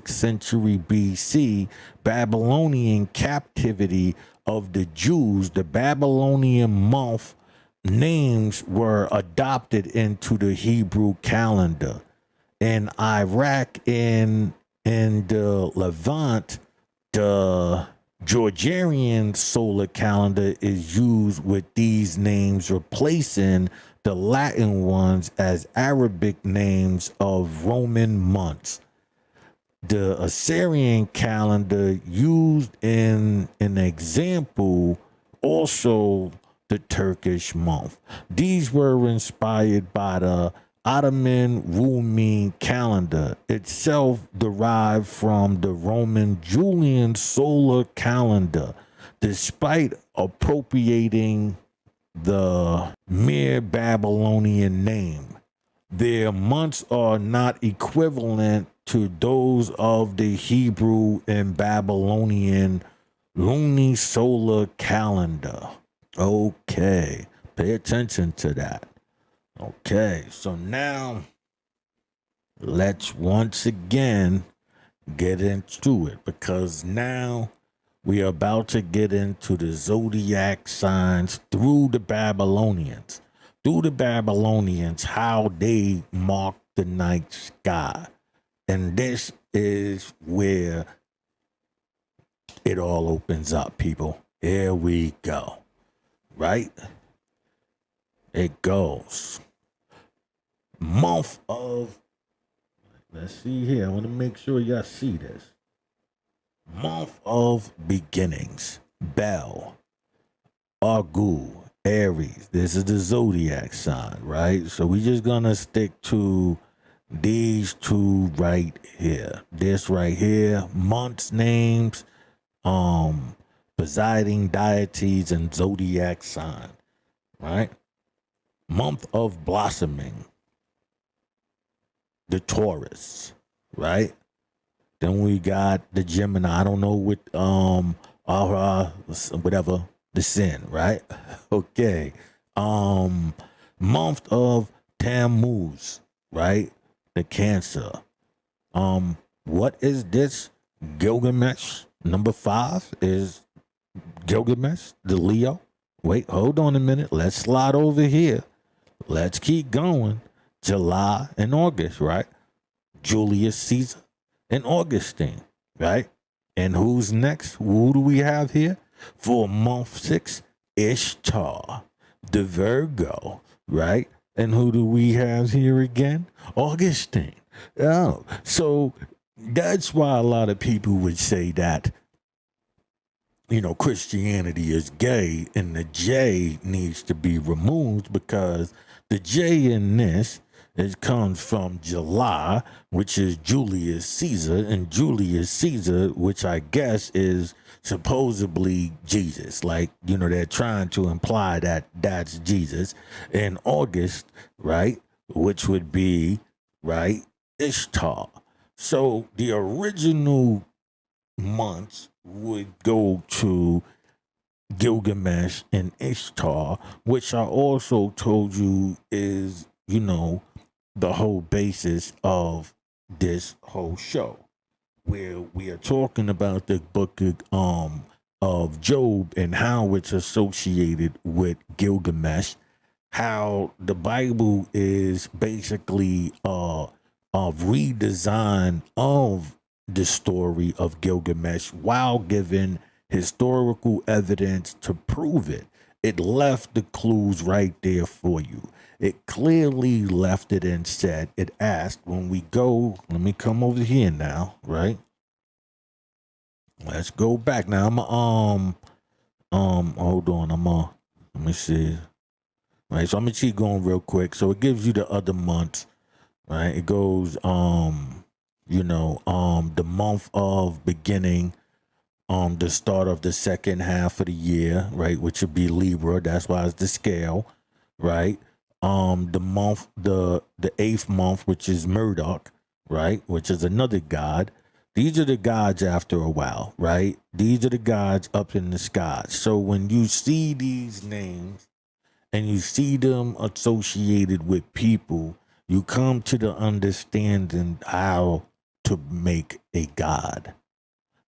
century BC, Babylonian captivity of the Jews, the Babylonian month names were adopted into the Hebrew calendar. In Iraq and in the Levant, the Georgian solar calendar is used with these names replacing the Latin ones as Arabic names of Roman months. The Assyrian calendar used in an example also the Turkish month. These were inspired by the Ottoman Rumi calendar, itself derived from the Roman Julian solar calendar, despite appropriating the mere Babylonian name. Their months are not equivalent to those of the Hebrew and Babylonian lunisolar calendar. Okay, pay attention to that. Okay, so now let's once again get into it, because now we are about to get into the zodiac signs through the Babylonians. Through the Babylonians, how they mark the night sky. And this is where it all opens up, people. Here we go. Right? It goes. Month of, let's see here. I want to make sure y'all see this. Month of beginnings. Bel, Argu, Aries. This is the zodiac sign, right? So we're just gonna stick to these two right here. This right here, months names, presiding deities and zodiac sign, right? Month of blossoming, the Taurus, right? Then we got the Gemini. I don't know what whatever, the sin, right? Okay. Month of Tammuz, right? The Cancer. What is this? Gilgamesh. Number 5 is Gilgamesh, the Leo. Wait, hold on a minute. Let's slide over here. Let's keep going. July and August, right? Julius Caesar and Augustine, right? And who's next? Who do we have here? For month 6, Ishtar, the Virgo, right? And who do we have here again? Augustine. Oh, so that's why a lot of people would say that, you know, Christianity is gay and the J needs to be removed, because the J in this, it comes from July, which is Julius Caesar, and Julius Caesar, which I guess is supposedly Jesus. Like, you know, they're trying to imply that that's Jesus. And August, right, which would be, right, Ishtar. So the original months would go to Gilgamesh and Ishtar, which I also told you is, you know, the whole basis of this whole show, where we are talking about the book of Job and how it's associated with Gilgamesh, how the Bible is basically a redesign of the story of Gilgamesh while giving historical evidence to prove it. It left the clues right there for you. It clearly left it and said, it asked, when we go, let me come over here now, right? Let's go back now. Hold on. Let me see. Right, so I'm gonna keep going real quick. So it gives you the other months, right? It goes, you know, the month of beginning, the start of the second half of the year, right? Which would be Libra. That's why it's the scale, right? The month, the 8th month, which is Murdoch, right? Which is another god. These are the gods after a while, right? These are the gods up in the sky. So when you see these names and you see them associated with people, you come to the understanding how to make a god,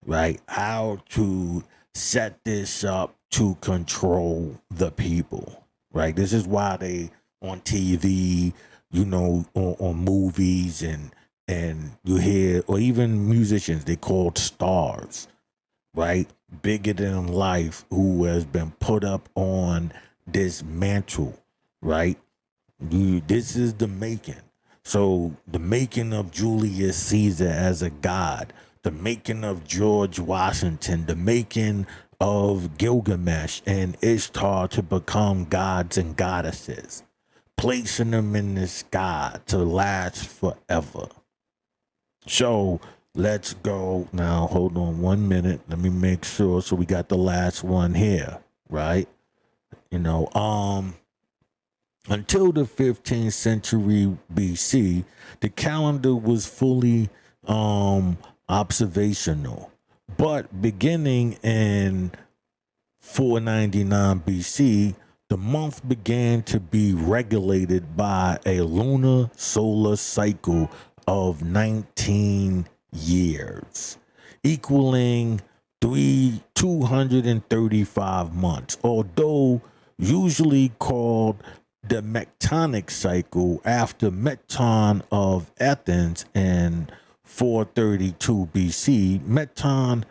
right? How to set this up to control the people, right? This is why they on TV, you know, on movies and you hear, or even musicians, they called stars, right? Bigger than life, who has been put up on this mantle, right? This is the making. So the making of Julius Caesar as a god, the making of George Washington, the making of Gilgamesh and Ishtar to become gods and goddesses. placing them in the sky to last forever. So let's go now. Hold on 1 minute. Let me make sure. So we got the last one here, right? You know, until the 15th century BC, the calendar was fully observational. But beginning in 499 BC, the month began to be regulated by a lunar solar cycle of 19 years, equaling 235 months, although usually called the Metonic cycle after Meton of Athens in 432 BC. Meton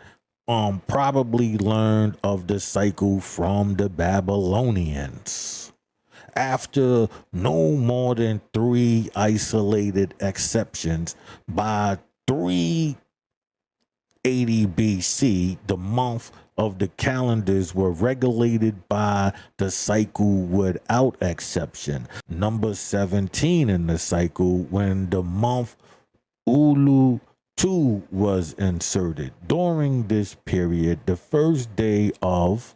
probably learned of the cycle from the Babylonians. After no more than 3 isolated exceptions, by 380 BC, the month of the calendars were regulated by the cycle without exception. Number 17 in the cycle, when the month Ulu 2 was inserted. During this period, the first day of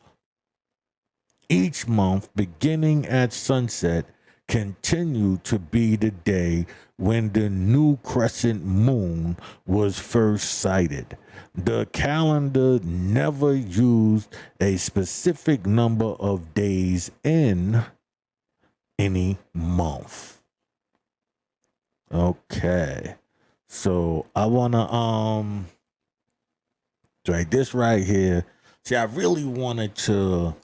each month, beginning at sunset, continued to be the day when the new crescent moon was first sighted. The calendar never used a specific number of days in any month. Okay. So I wanna like this right here. See, I really wanted to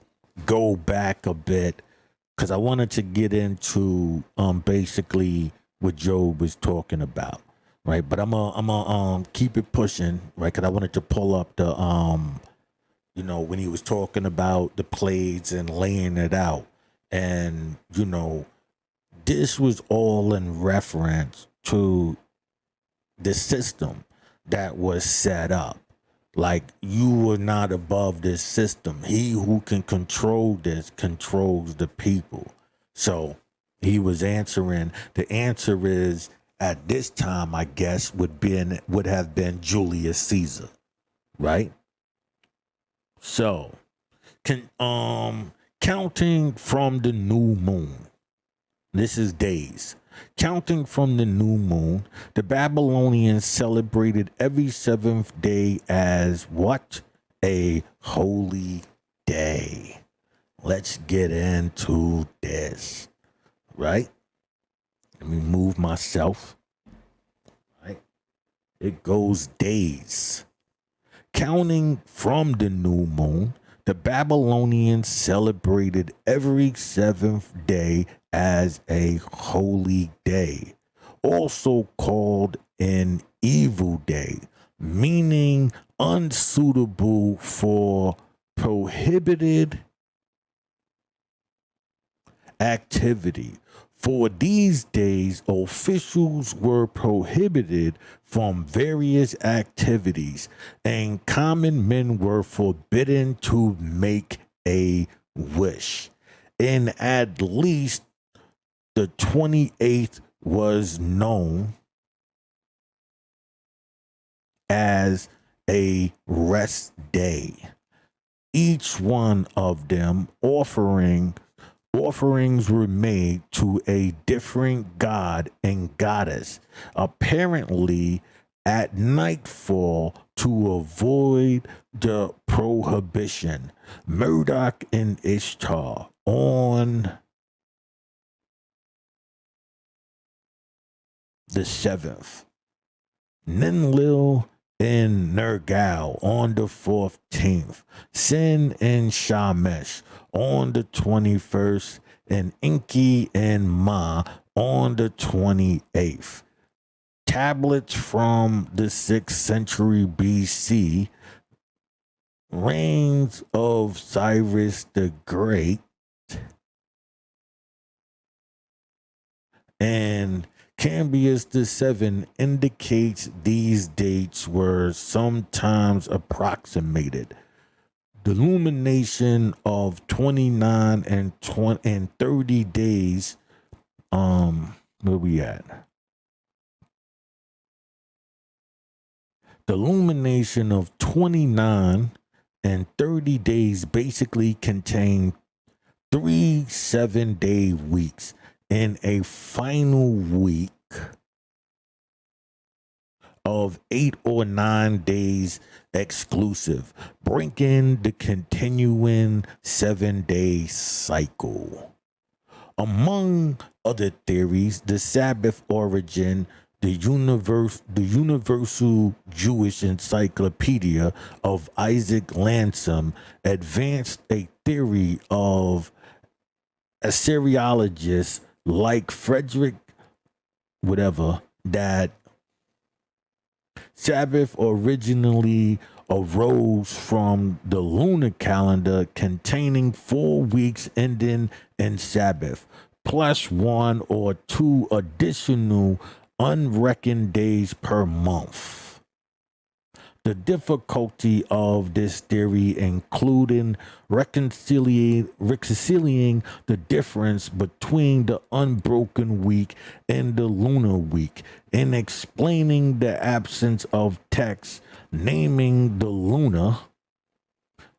go back a bit because I wanted to get into basically what Job was talking about, right? But I'm gonna keep it pushing, right? Because I wanted to pull up the you know, when he was talking about the Pleiades and laying it out, and you know, this was all in reference to the system that was set up. Like, you were not above this system. He who can control this controls the people. So he was answering, the answer is, at this time, I guess, would have been Julius Caesar, right? So counting from the new moon, this is days. Counting from the new moon, the Babylonians celebrated every 7th day as what? A holy day. Let's get into this, right? Let me move myself, right? It goes days. Counting from the new moon, the Babylonians celebrated every 7th day as a holy day, also called an evil day, meaning unsuitable for prohibited activity. For these days, officials were prohibited from various activities, and common men were forbidden to make a wish. And at least the 28th was known as a rest day. Each one of them offerings were made to a different god and goddess, apparently at nightfall, to avoid the prohibition. Marduk and Ishtar on the 7th. Ninlil and Nergal on the 14th. Sin and Shamesh on the 21st. And Enki and Ma on the 28th. Tablets from the 6th century BC. Reigns of Cyrus the Great and Cambius VII indicates these dates were sometimes approximated. The illumination of 29 and 30 days where we at? The illumination of 29 and 30 days basically contain 3 7-day weeks and a final week of 8 or 9 days exclusive, breaking the continuing 7-day cycle. Among other theories, the Sabbath origin, the Universal Jewish Encyclopedia of Isaac Lansom advanced a theory of Assyriologists like Frederick that Sabbath originally arose from the lunar calendar containing 4 weeks ending in Sabbath, plus 1 or 2 additional unreckoned days per month. The difficulty of this theory including reconciling the difference between the unbroken week and the lunar week, and explaining the absence of text naming the lunar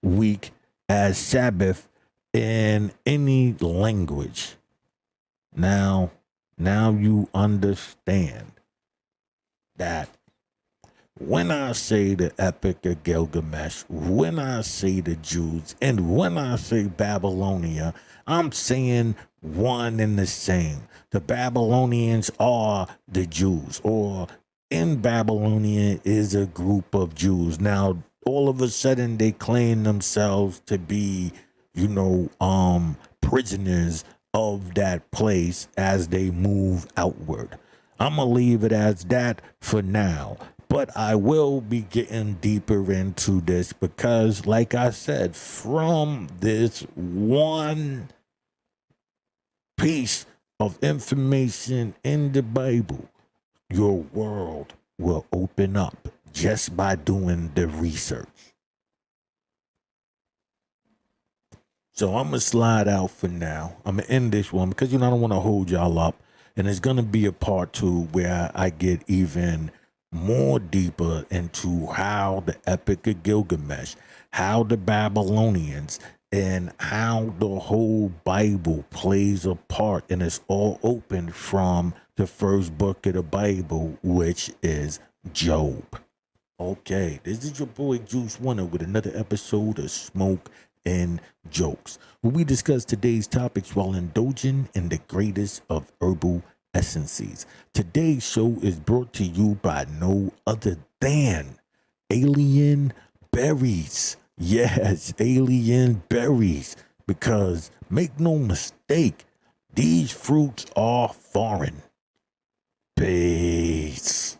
week as Sabbath in any language. Now you understand that when I say the Epic of Gilgamesh, when I say the Jews, and when I say Babylonia, I'm saying one and the same. The Babylonians are the Jews, or in Babylonia is a group of Jews. Now, all of a sudden they claim themselves to be, prisoners of that place as they move outward. I'm gonna leave it as that for now. But I will be getting deeper into this because, like I said, from this one piece of information in the Bible, your world will open up just by doing the research. So I'm going to slide out for now. I'm going to end this one because, I don't want to hold y'all up. And it's going to be a part 2 where I get even more deeper into how the Epic of Gilgamesh, how the Babylonians, and how the whole Bible plays a part. And it's all open from the first book of the Bible, which is Job. Okay, this is your boy Juice Winner with another episode of Smoke and Jokes, where we discuss today's topics while indulging in the greatest of herbal essences. Today's show is brought to you by no other than alien berries. Yes, alien berries. Because make no mistake, these fruits are foreign. Peace.